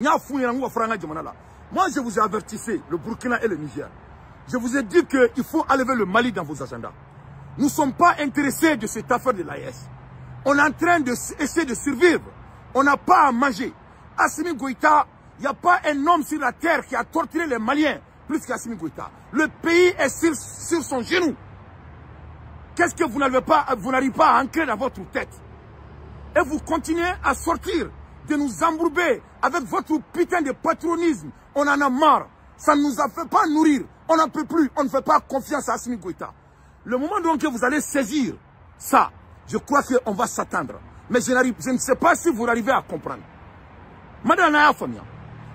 Moi, je vous ai avertissé, le Burkina et le Niger. Je vous ai dit qu'il faut enlever le Mali dans vos agendas. Nous ne sommes pas intéressés de cette affaire de l'AES. On est en train d'essayer de survivre. On n'a pas à manger. Assimi Goïta, il n'y a pas un homme sur la terre qui a torturé les Maliens plus qu'Assimi Goïta. Le pays est sur son genou. Qu'est-ce que vous n'arrivez pas à ancrer dans votre tête? Et vous continuez à sortir, de nous embourber avec votre putain de patriotisme. On en a marre. Ça ne nous a fait pas nourrir. On n'en peut plus. On ne fait pas confiance à Assimi Goïta. Le moment donc que vous allez saisir ça, je crois qu'on va s'attendre. Mais je ne sais pas si vous arrivez à comprendre. Madame Naya Famia,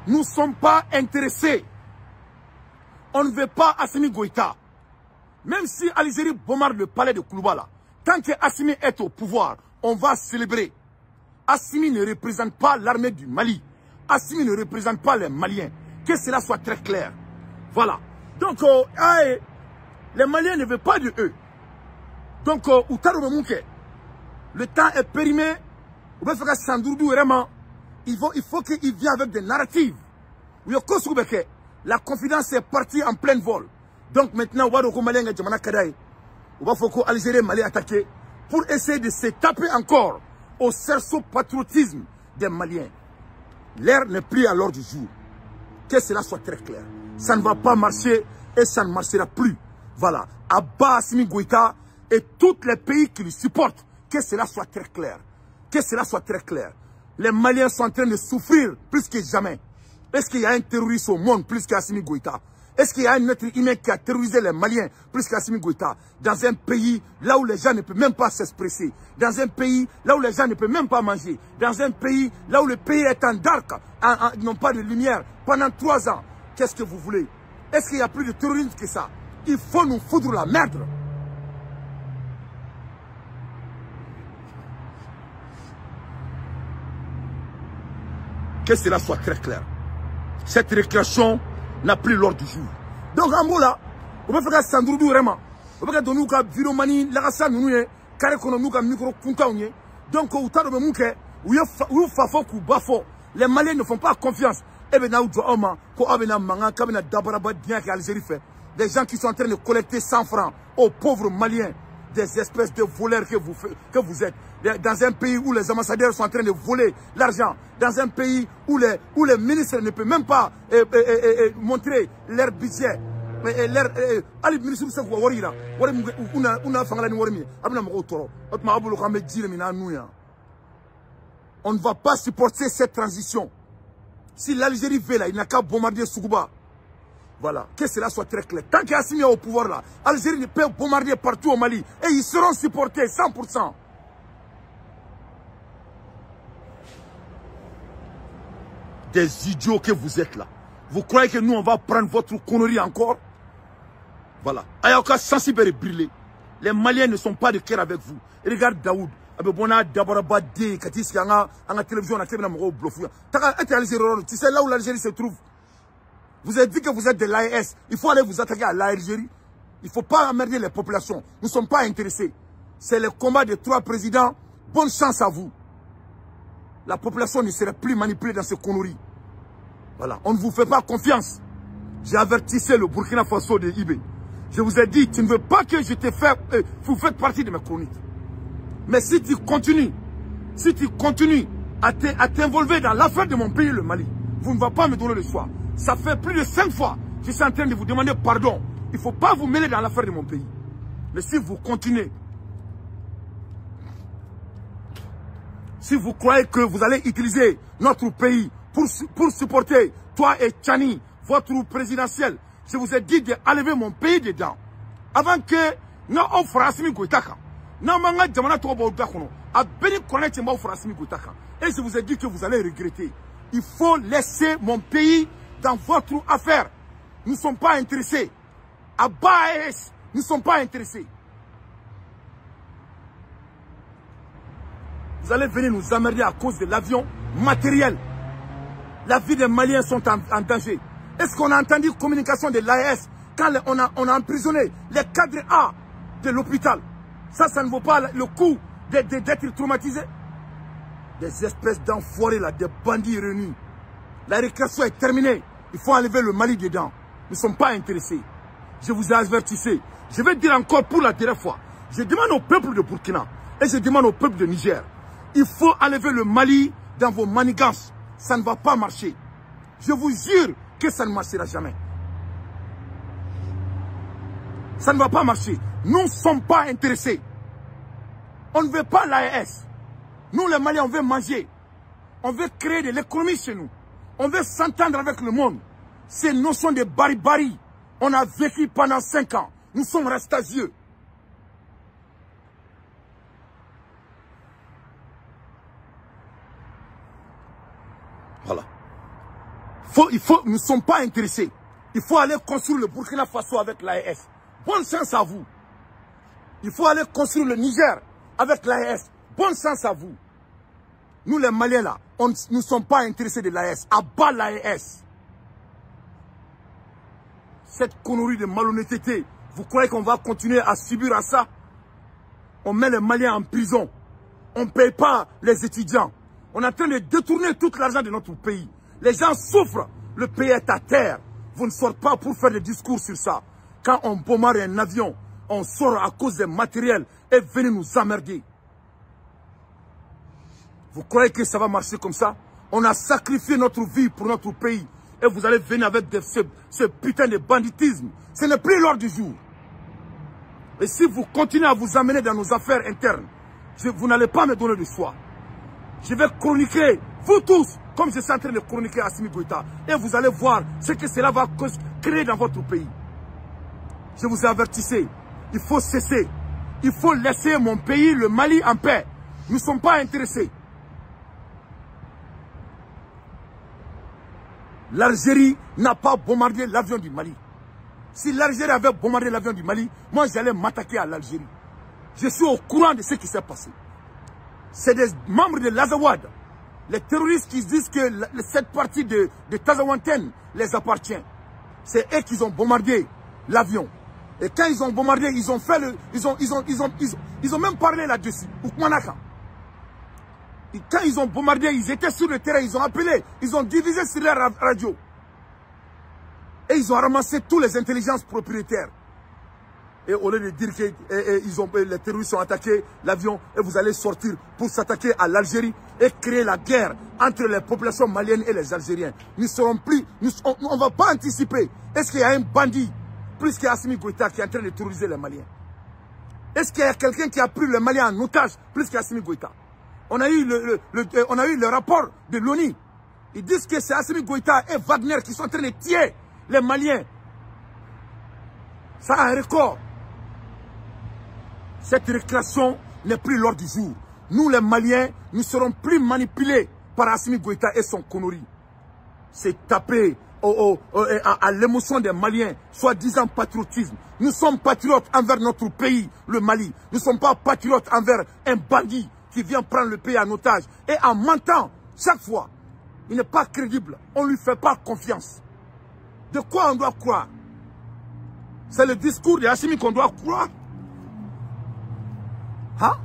nous ne sommes pas intéressés. On ne veut pas Assimi Goïta. Même si Algérie bombarde le palais de Kouloubala, tant que Assimi est au pouvoir, on va célébrer. Assimi ne représente pas l'armée du Mali. Assimi ne représente pas les Maliens. Que cela soit très clair. Voilà. Donc, les Maliens ne veulent pas de eux. Donc, le temps est périmé. Il faut qu'il vienne avec des narratives. La confidence est partie en plein vol. Donc maintenant, Algérie Mali attaqué pour essayer de se taper encore au cerceau patriotisme des Maliens. L'air n'est plus à l'ordre du jour. Que cela soit très clair. Ça ne va pas marcher et ça ne marchera plus. Voilà. Abat Assimi Goïta et tous les pays qui le supportent. Que cela soit très clair. Que cela soit très clair. Les Maliens sont en train de souffrir plus que jamais. Est-ce qu'il y a un terroriste au monde plus qu'Assimi Goïta? Est-ce qu'il y a un être humain qui a terrorisé les Maliens plus qu'Assimi Goïta? Dans un pays là où les gens ne peuvent même pas s'exprimer. Dans un pays là où les gens ne peuvent même pas manger. Dans un pays là où le pays est en dark, n'ont pas de lumière pendant 3 ans. Qu'est-ce que vous voulez? Est-ce qu'il y a plus de terrorisme que ça? Il faut nous foutre la merde. Que cela soit très clair. Cette récréation n'a plus l'ordre du jour. Donc, en là, on va faire ça Sandroudou vraiment. On va faire donner une vidéomanie, la race nous est, carré qu'on a nous comme micro kuntaouye. Donc, au tas de mouké, où il faut qu'on bafo. Les Maliens ne font pas confiance. Et bien, nous avons des gens qui sont en train de collecter 100 francs aux pauvres Maliens. Des espèces de voleurs que vous êtes. Dans un pays où les ambassadeurs sont en train de voler l'argent. Dans un pays où les ministres ne peuvent même pas montrer leur budget. On ne va pas supporter cette transition. Si l'Algérie veut là, il n'a qu'à bombarder Soukouba. Voilà, que cela soit très clair. Tant qu'Assimi est au pouvoir là, l'Algérie peut bombarder partout au Mali. Et ils seront supportés 100%. Des idiots que vous êtes là. Vous croyez que nous on va prendre votre connerie encore? Voilà. Ayaka sensible et brûlé. Les Maliens ne sont pas de cœur avec vous. Et regarde Daoud. Tu sais là où l'Algérie se trouve. Vous avez dit que vous êtes de l'AES. Il faut aller vous attaquer à l'Algérie. Il ne faut pas emmerder les populations. Nous ne sommes pas intéressés. C'est le combat de 3 présidents. Bonne chance à vous. La population ne serait plus manipulée dans ces conneries. Voilà. On ne vous fait pas confiance. J'ai avertissé le Burkina Faso de IB. Je vous ai dit, tu ne veux pas que je te fasse... vous faites partie de mes chroniques. Mais si tu continues à t'involver dans l'affaire de mon pays, le Mali, vous ne va pas me donner le choix. Ça fait plus de 5 fois que je suis en train de vous demander pardon. Il ne faut pas vous mêler dans l'affaire de mon pays. Mais si vous continuez, si vous croyez que vous allez utiliser notre pays pour supporter toi et Tchani, votre présidentiel, je vous ai dit d'enlever mon pays dedans. Avant que nous offrions Assimi Goïta. Et je vous ai dit que vous allez regretter. Il faut laisser mon pays dans votre affaire. Nous ne sommes pas intéressés. À Baes, nous ne sommes pas intéressés. Vous allez venir nous emmerder à cause de l'avion matériel. La vie des Maliens sont en danger. Est-ce qu'on a entendu communication de l'AES quand on a emprisonné les cadres A de l'hôpital? Ça ne vaut pas le coup d'être traumatisé. Des espèces d'enfoirés là, des bandits réunis. La récréation est terminée. Il faut enlever le Mali dedans. Nous ne sommes pas intéressés. Je vous ai avertissé. Je vais dire encore pour la dernière fois. Je demande au peuple de Burkina et je demande au peuple de Niger. Il faut enlever le Mali dans vos manigances. Ça ne va pas marcher. Je vous jure que ça ne marchera jamais. Ça ne va pas marcher. Nous ne sommes pas intéressés. On ne veut pas l'AES. Nous, les Maliens, on veut manger. On veut créer de l'économie chez nous. On veut s'entendre avec le monde. Ces notions de barbarie, on a vécu pendant 5 ans. Nous sommes rastasieux. Voilà. Nous ne sommes pas intéressés. Il faut aller construire le Burkina Faso avec l'AES. Bonne chance à vous. Il faut aller construire le Niger avec l'AES. Bonne chance à vous. Nous les Maliens là, nous ne sommes pas intéressés de l'AES. À bas l'AES. Cette connerie de malhonnêteté, vous croyez qu'on va continuer à subir à ça? On met les Maliens en prison. On ne paye pas les étudiants. On est en train de détourner tout l'argent de notre pays. Les gens souffrent. Le pays est à terre. Vous ne sortez pas pour faire des discours sur ça. Quand on bombarde un avion, on sort à cause des matériels et venez nous emmerder. Vous croyez que ça va marcher comme ça? On a sacrifié notre vie pour notre pays. Et vous allez venir avec ce putain de banditisme. Ce n'est plus l'ordre du jour. Et si vous continuez à vous amener dans nos affaires internes, vous n'allez pas me donner de choix. Je vais chroniquer, vous tous, comme je suis en train de chroniquer Assimi Goïta. Et vous allez voir ce que cela va créer dans votre pays. Je vous ai avertissé. Il faut cesser. Il faut laisser mon pays, le Mali, en paix. Nous ne sommes pas intéressés. L'Algérie n'a pas bombardé l'avion du Mali. Si l'Algérie avait bombardé l'avion du Mali, moi j'allais m'attaquer à l'Algérie. Je suis au courant de ce qui s'est passé. C'est des membres de l'Azawad, les terroristes qui disent que cette partie de Tazawanten les appartient. C'est eux qui ont bombardé l'avion. Et quand ils ont bombardé, ils ont fait ils ont même parlé là-dessus. Et quand ils ont bombardé, ils étaient sur le terrain, ils ont appelé, ils ont divisé sur la radio. Et ils ont ramassé tous les intelligences propriétaires. Et au lieu de dire que les terroristes ont attaqué l'avion et vous allez sortir pour s'attaquer à l'Algérie et créer la guerre entre les populations maliennes et les Algériens. Nous serons plus, on ne va pas anticiper. Est-ce qu'il y a un bandit plus qu'Assimi Goïta qui est en train de terroriser les Maliens? Est-ce qu'il y a quelqu'un qui a pris les Maliens en otage plus qu'Assimi Goïta? On a eu le rapport de l'ONU. Ils disent que c'est Assimi Goïta et Wagner qui sont en train de tuer les Maliens. Ça a un record. Cette récréation n'est plus l'ordre du jour. Nous, les Maliens, ne serons plus manipulés par Assimi Goïta et son connerie. C'est taper à l'émotion des Maliens, soi-disant patriotisme. Nous sommes patriotes envers notre pays, le Mali. Nous ne sommes pas patriotes envers un bandit qui vient prendre le pays en otage. Et en mentant, chaque fois, il n'est pas crédible. On ne lui fait pas confiance. De quoi on doit croire? C'est le discours de Assimi qu'on doit croire. Hein?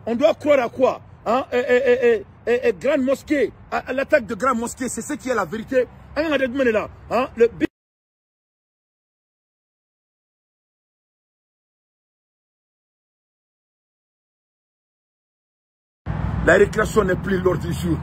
On doit croire à quoi? Hein? Grande mosquée, l'attaque de grande mosquée, c'est ce qui est la vérité. Hein? La récréation n'est plus l'ordre du jour.